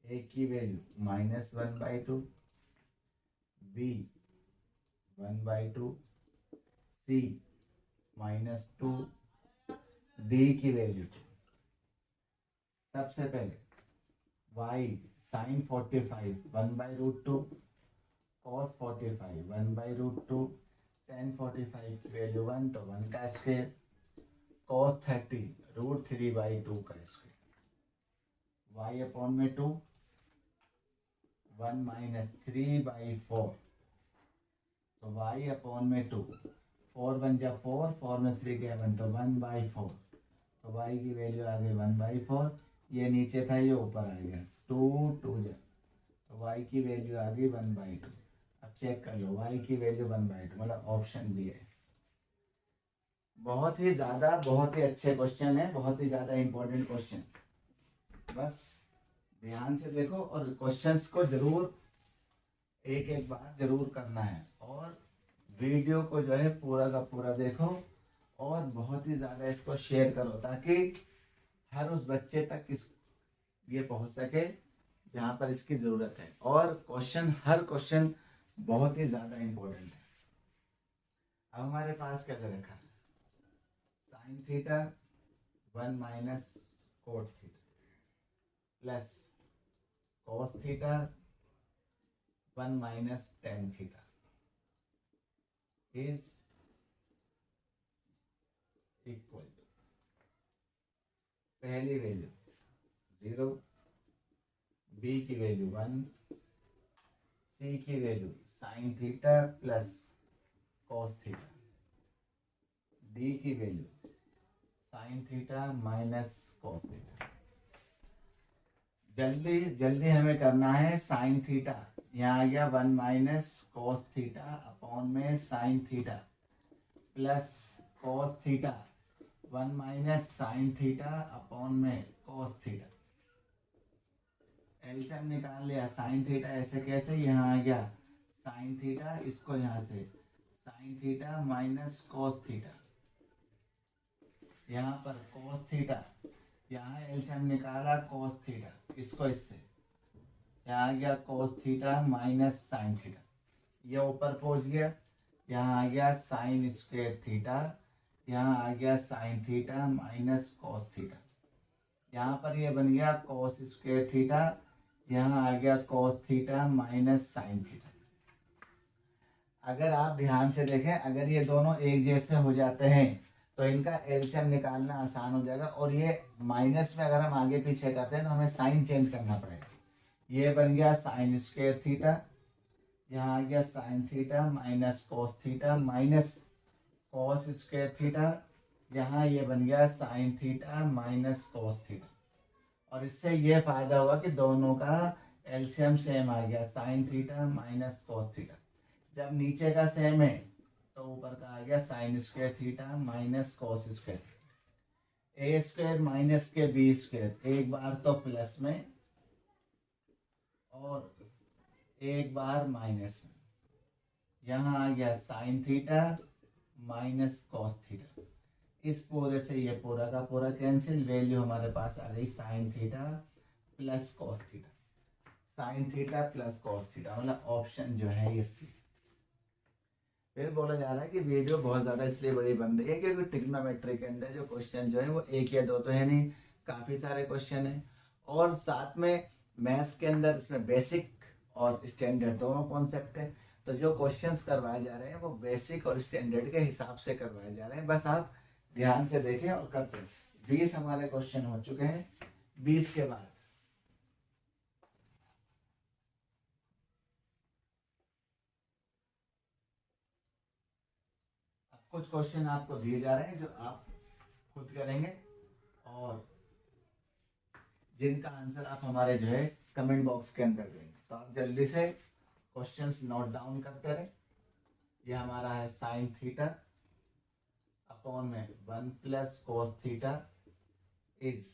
a की value -1/2, b 1/2, c -2, d की value. सबसे पहले y sin 45 1/√2, cos 45 1/√2, tan 45 की value 1, तो 1 का square, cos 30 √3/2 का square, y upon में 2, 1 minus 3/4, तो y अपॉन में 2, 4 1 जा 4, 4 में 3 गया 1, तो 1/4, तो y की वैल्यू आ गई 1/4, ये नीचे था ये ऊपर आ गया 2 2 जा, तो y की वैल्यू आ गई 1/2। अब चेक कर लो, y की वैल्यू 1/2, मतलब ऑप्शन बी है। बहुत ही ज़्यादा, बहुत ही अच्छे क्वेश्चन है, बहुत ही ज़्यादा इंपॉर्टेंट क्वेश्चन, बस ध्यान से देखो और क्वेश्चंस को जरूर एक एक बार जरूर करना है, और वीडियो को जो है पूरा का पूरा देखो और बहुत ही ज़्यादा इसको शेयर करो ताकि हर उस बच्चे तक ये पहुंच सके जहां पर इसकी ज़रूरत है। और क्वेश्चन, हर क्वेश्चन बहुत ही ज़्यादा इंपॉर्टेंट है। अब हमारे पास क्या दे रखा है, sine theta 1 minus cot theta plus cos theta 1 minus tan theta is equal to, पहली वैल्यू 0, बी की वैल्यू 1, सी की value sine theta plus cos theta, D की value sine theta minus cos theta. जल्दी जल्दी हमें करना है, sine theta यहाँ आ गया 1 माइनस कॉस थीटा अपॉन में sine theta plus cos theta 1 minus sine theta upon में कॉस थीटा। एलसीएम निकाल लिया, साइन थीटा ऐसे कैसे, यहाँ आ गया साइन थीटा, इसको यहाँ से sign theta minus cos theta, यहाँ पर कॉस थीटा, यहाँ एलसीएम निकाला कॉस थीटा, इसको इससे यहाँ आ गया cos theta minus sine theta, ये ऊपर पहुंच गया, यहाँ आ गया साइन स्क्वायर थीटा, यहाँ आ गया sign theta minus cos theta, यहाँ पर ये बन गया कॉस स्क्वायर थीटा, यहाँ आ गया cos theta minus sine theta. अगर आप ध्यान से देखें, अगर ये दोनों एक जैसे हो जाते हैं तो इनका एलसीएम निकालना आसान हो जाएगा, और ये माइनस में अगर हम आगे पीछे करते हैं तो हमें साइन चेंज करना पड़ेगा। ये बन गया साइन स्क्वायर थीटा, यहाँ आ गया sign theta minus cos theta minus cos square theta, यहाँ ये बन गया sign theta minus cos theta. और इससे ये फायदा हुआ कि दोनों का एलसीएम सेम आ गया, sign theta minus cos theta. जब नीचे का सेम है तो ऊपर का आ गया sine square theta minus cos square theta. A square minus के बी स्क्वायर, एक बार तो प्लस में और एक बार माइनस में, यहाँ आ गया sign theta minus cos theta. इस पूरे से ये पूरा का पूरा कैंसिल, वैल्यू हमारे पास आ गई sign theta plus cos theta, sign theta plus cos theta, मतलब ऑप्शन जो है ये सी। फिर बोला जा रहा है कि वीडियो बहुत ज़्यादा इसलिए बड़ी बन रही है क्योंकि ट्रिग्नोमेट्री के अंदर जो क्वेश्चन जो है वो एक या दो तो है नहीं, काफ़ी सारे क्वेश्चन हैं, और साथ में मैथ्स के अंदर इसमें बेसिक और स्टैंडर्ड दोनों कॉन्सेप्ट है। तो जो क्वेश्चंस करवाए जा रहे हैं वो बेसिक और स्टैंडर्ड के हिसाब से करवाए जा रहे हैं, बस आप ध्यान से देखें और करते हैं। 20 हमारे क्वेश्चन हो चुके हैं। 20 के बाद कुछ क्वेश्चन आपको दिए जा रहे हैं जो आप खुद करेंगे और जिनका आंसर आप हमारे जो है कमेंट बॉक्स के अंदर देंगे। तो आप जल्दी से क्वेश्चंस नोट डाउन करते रहे। ये हमारा है साइन थीटा अपॉन में 1 plus cos theta is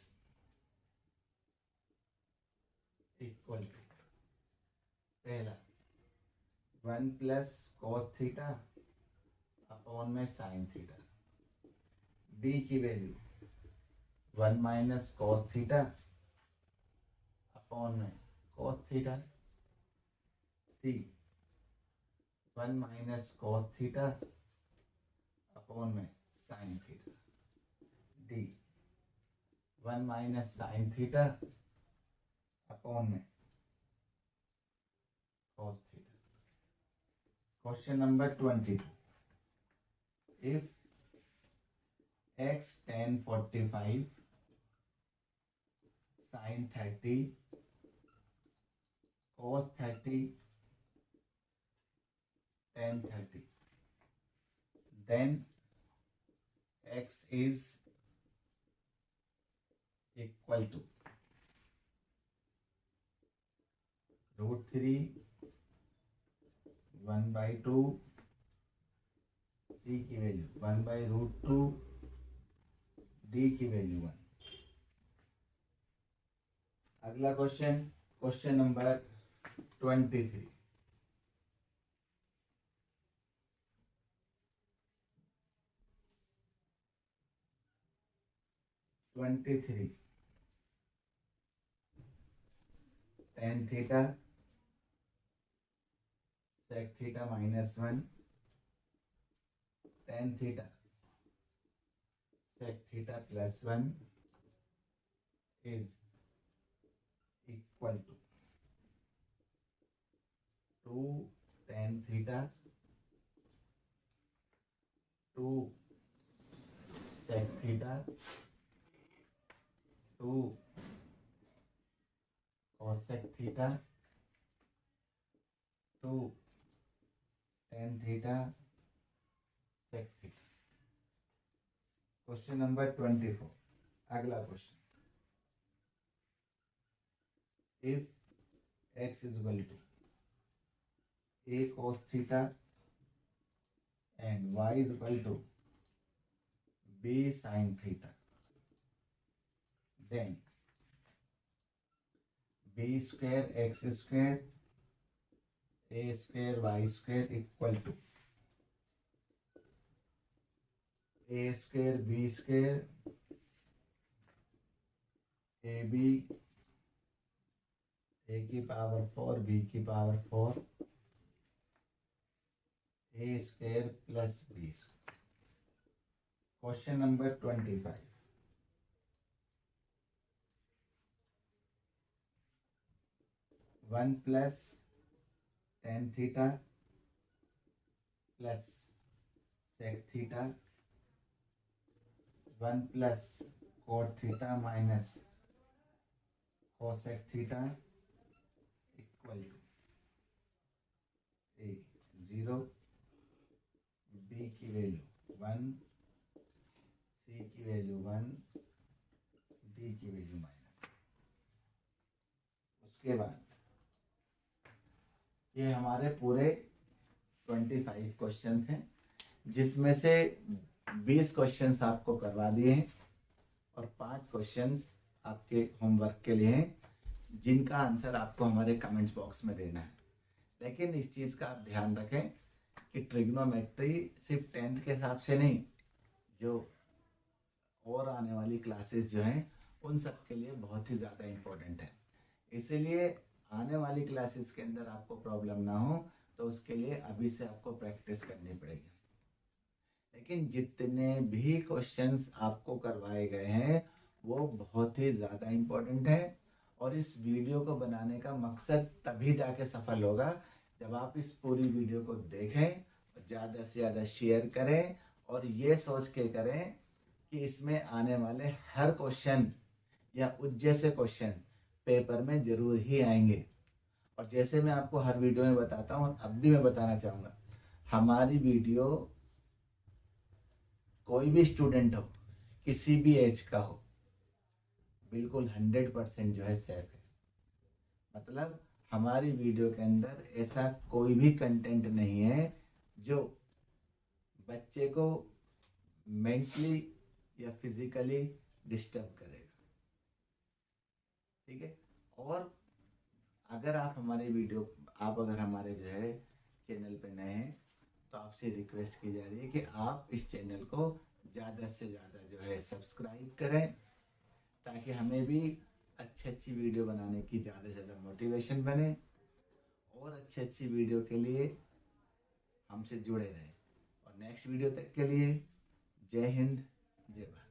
equal to, पहला 1 प्लस कॉस थीटा अपॉन में साइन थीटा, बी की value 1 minus cos theta upon में cos theta, C 1 minus cos theta upon में sine theta, D 1 minus sine theta upon में cos theta. Question number 22, if x tan 45 sin 30 cos 30 tan 30, then x is equal to √3 1/2, C की value 1/√2, D की value 1। अगला question, question number 23, tan theta sec theta -1, tan theta sec theta +1 is equal to 2 tan theta 2 sec theta 2 cosec theta 2 tan theta sec theta. Question number 24, अगला question, if x is equal to a cos theta and y is equal to b sin theta, then b square x square a square y square equal to a square b square ab a की power 4 b की power 4 a square plus b square। Question number 25, 1 plus tan theta plus sec theta 1 plus cot theta minus cosec theta equal to a 0, b की value 1, c की value 1, d की value -। उसके बाद ये हमारे पूरे 25 questions हैं, जिसमें से 20 क्वेश्चंस आपको करवा दिए हैं और 5 क्वेश्चंस आपके होमवर्क के लिए हैं, जिनका आंसर आपको हमारे कमेंट्स बॉक्स में देना है। लेकिन इस चीज़ का आप ध्यान रखें कि ट्रिग्नोमेट्री सिर्फ 10th के हिसाब से नहीं, जो और आने वाली क्लासेस जो हैं उन सब के लिए बहुत ही ज़्यादा इम्पोर्टेंट है। इसीलिए आने वाली क्लासेस के अंदर आपको प्रॉब्लम ना हो तो उसके लिए अभी से आपको प्रैक्टिस करनी पड़ेगी। लेकिन जितने भी क्वेश्चंस आपको करवाए गए हैं वो बहुत ही ज़्यादा इम्पोर्टेंट है, और इस वीडियो को बनाने का मकसद तभी जाके सफल होगा जब आप इस पूरी वीडियो को देखें, ज़्यादा से ज़्यादा शेयर करें और ये सोच के करें कि इसमें आने वाले हर क्वेश्चन या उस जैसे क्वेश्चन पेपर में ज़रूर ही आएंगे। और जैसे मैं आपको हर वीडियो में बताता हूँ, अब भी मैं बताना चाहूँगा, हमारी वीडियो कोई भी स्टूडेंट हो, किसी भी एज का हो, बिल्कुल 100% जो है सेफ है। मतलब हमारी वीडियो के अंदर ऐसा कोई भी कंटेंट नहीं है जो बच्चे को मेंटली या फिजिकली डिस्टर्ब करेगा, ठीक है। और अगर आप अगर हमारे जो है चैनल पे नए हैं तो आपसे रिक्वेस्ट की जा रही है कि आप इस चैनल को ज़्यादा से ज़्यादा जो है सब्सक्राइब करें, ताकि हमें भी अच्छी वीडियो बनाने की ज़्यादा से ज़्यादा मोटिवेशन बने और अच्छी वीडियो के लिए हमसे जुड़े रहें। और नेक्स्ट वीडियो तक के लिए जय हिंद, जय भारत।